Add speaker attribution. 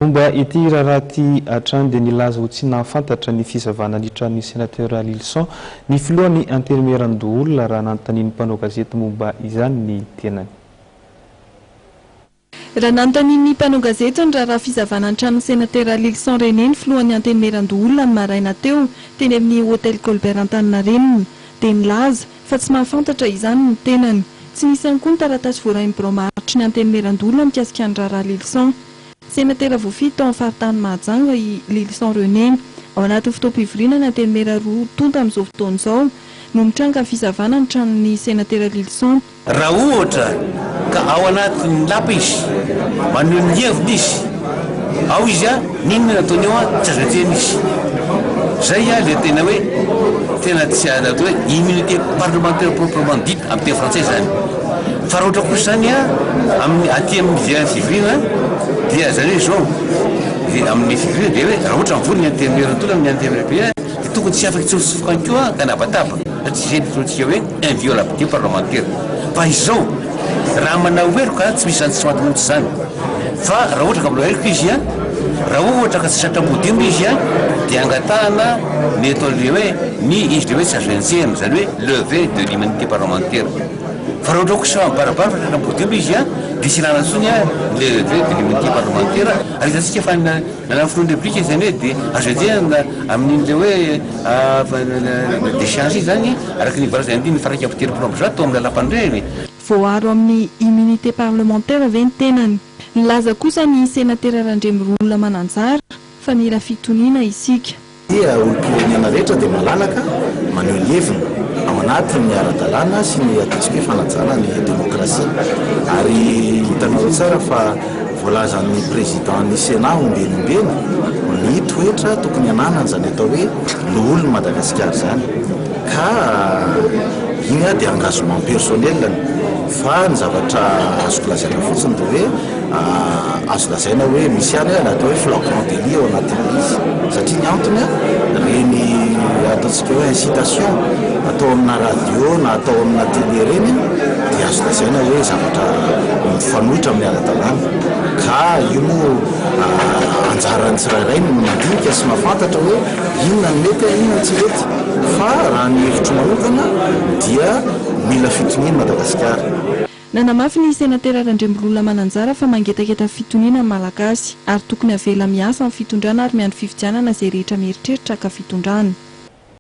Speaker 1: Momba ity raharaty hatrany dia nilaza ho tsy nahafantatra ny fizavana nitran'ny sénateur Lilson ny filohan'ny anterimeran-doolona raha nanontanian'ny mpanao gazety momba izany ny tenany.
Speaker 2: Raha nanontanian'ny mpanao gazety ny raha fizavana nitran'ny sénateur Lilson René ny filohan'ny anterimeran-doolona ny maraina teo teny amin'ny hôtel Colbert Antaninarenina dia nilaza fa tsy mahafantatra izany ny tenany. Tsy nisy ihany koa ny taratasy voaray mibrômaritry ny anterimeran-doolona mikasika ny raha Lilson. Sénateur voafito tao amin'ny faritany Mahajanga i Lilson René ao anaty fotoam-pivoriana ny anterimera roa tonta amin'izao fotoana izao no mitranga fizavana ny tranon'ny sénateur Lilson.
Speaker 3: Raha ohatra ka ao anatin'ny lapa izy maneho ny heviny izy ao izy ninona nataony eo tsy azo entsena izy zay le tena hoe tena tsy atao hoe immunité parlementaire proprement dite amin'ny teny français zany. Fa raha ohatra kosa zany amin'ny aty amin'ny fivoriana dia zany hoe zao amin'ny fivoriana dia hoe raha ohatra mivony ny anterimeran-doolona amin'ny anterimeran-be dia tokony tsy afaka tsofotsofoka ihany koa ka nabataba satria zay tsika hoe inviolabilité parlementaire. Fa izao raha manao heloka tsy misy zany tsy mahatontsy zany fa raha ohatra ka manao heloka izy raha ohatra ka tsy satram-bodimo izy dia angatahana ny ataon'le hoe ny izy le hoe tsy azo entsena zany hoe levé de l'immunité parlementaire. Fa raha ohatra kosa barabaratra satram-bodimo izy dia tsy ilana intsony levé de l'immunité parlementaire ary hitantsika fa nana fotoana république zany hoe dia azo entsena amin'in'le hoe déchange zany araky ny valeur andiny faraka amin'ny telopolo amby zato amin'ny lalapanireny.
Speaker 2: Voaro amin'ny immunité parlementaire ve ny tenany. Nilaza kosa ny sénateur Randremirola Mananjara fa mila fitoniana isika.
Speaker 4: Dia olom-pirenena rehetra dia malalaka maneho ny heviny ao anatin'ny ara-dalàna sy ny ataontsika fanajana ny démocratie ary hitanao tsara fa voalazan'ny président ny sénat ombenombeno ny toetra tokony ananany zany atao hoe loholon'ny Madagasikara zany ka iny dia engagement personnel fa ny zavatra azoko lazaina fotsiny dia hoe azo lazaina hoe misy any atao hoe flagrant délit ao anatin'izy satria ny antony reny ataontsika hoe incitation atao amina radio na atao amina télé reny dia azo lazaina hoe zavatra mifanohitra amin'ny ara-dalàna ka io anjarany tsirairay no mandinika sy mahafantatra hoe inona ny mety inona tsy mety fa raha ny hevitro manokana dia mila fitoniana Madagasikara.
Speaker 2: Nanamafy ny sénateur Randremirola Mananjara fa mangetaketa fitoniana malagasy ary tokony avela miasa amin'ny fitondrana ary miandry fifidianana izay rehetra mieritreritra ka fitondrana.